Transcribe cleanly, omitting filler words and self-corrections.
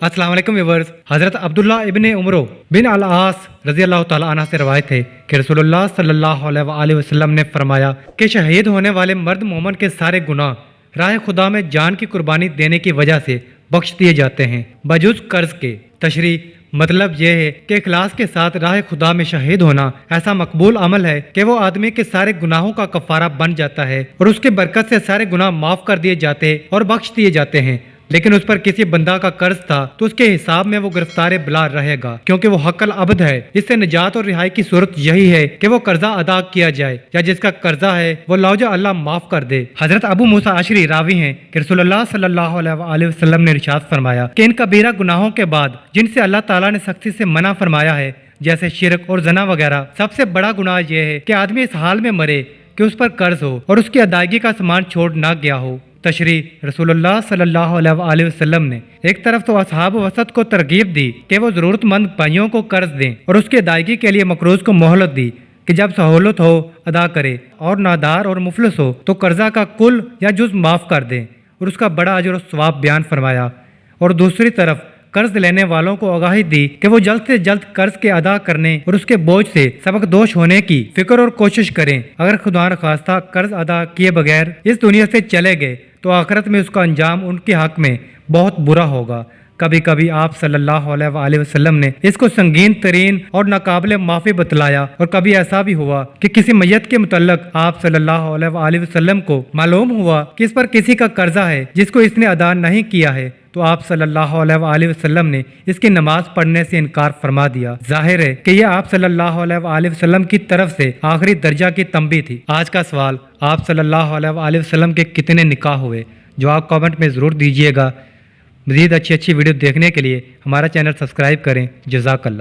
अस्सलाम वालेकुम व्यूअर्स। हज़रत अब्दुल्ला इब्न उमरो बिन अल आस रज़ी अल्लाह तआला अन्हु से रवायत है कि रसूलुल्लाह सल्लल्लाहु अलैहि वसल्लम ने फरमाया कि शहीद होने वाले मर्द मोमन के सारे गुनाह राह खुदा में जान की कुर्बानी देने की वजह से बख्श दिए जाते हैं बजुज कर्ज के। तशरीह मतलब यह है कि इखलास के साथ राह खुदा में शहीद होना ऐसा मकबूल अमल है कि वो आदमी के सारे गुनाहों का कफारा बन जाता है और उसके बरकत से सारे गुनाह माफ कर दिए जाते और बख्श दिए जाते हैं। लेकिन उस पर किसी बंदा का कर्ज था तो उसके हिसाब में वो गिरफ्तार बिला रहेगा, क्योंकि वो हक़ल अब्द है। इससे निजात और रिहाई की सूरत यही है कि वो कर्जा अदा किया जाए या जिसका कर्जा है वो लौजा अल्लाह माफ कर दे। हजरत अबू मूसा अशरी रावी हैं कि रसूलुल्लाह सल्लल्लाहु अलैहि वसल्लम ने इरशाद फरमाया कि इन कबीरा गुनाहों के बाद जिनसे अल्लाह ताला ने सख्ती से मना फरमाया है, जैसे शिरक और जना वगैरह, सबसे बड़ा गुनाह यह है कि आदमी इस हाल में मरे कि उस पर कर्ज हो और उसकी अदायगी का सामान छोड़ ना गया हो। तशरीह रसूलुल्लाह सल्लल्लाहु अलैहि वसल्लम ने एक तरफ तो असहाब वसत को तरगीब दी कि वो ज़रूरतमंद भाइयों को कर्ज दें और उसकी अदायगी के लिए मकरूज को मोहलत दी कि जब सहूलत हो अदा करे, और नादार और मुफलिस हो तो कर्जा का कुल या जुज़ माफ़ कर दें और उसका बड़ा अजर और सवाब बयान फरमाया। और दूसरी तरफ कर्ज लेने वालों को आगाही दी कि वो जल्द से जल्द कर्ज के अदा करने और उसके बोझ से सबक दोष होने की फिक्र और कोशिश करें। अगर खुदा न खास्ता कर्ज अदा किए बगैर इस दुनिया से चले गए तो आखिरत में उसका अंजाम उनके हक में बहुत बुरा होगा। कभी कभी आप सल्लल्लाहु अलैहि वसल्लम ने इसको संगीन तरीन और नाकाबिले माफ़ी बतलाया, और कभी ऐसा भी हुआ कि किसी मैयत के मुतल्लक आप सल्लल्लाहु अलैहि वसल्लम को मालूम हुआ कि इस पर किसी का कर्जा है जिसको इसने अदा नहीं किया है, तो आप सल्लल्लाहु अलैहि वसल्लम ने इसकी नमाज पढ़ने से इनकार फरमा दिया। जाहिर है कि यह आप सल्लल्लाहु अलैहि वसल्लम की तरफ से आखिरी दर्जा की तंबीह थी। आज का सवाल, आप सल्लल्लाहु अलैहि वसल्लम के कितने निकाह हुए? जवाब कमेंट में ज़रूर दीजिएगा। मज़ीद अच्छी वीडियो देखने के लिए हमारा चैनल सब्सक्राइब करें। जज़ाकल्लाह।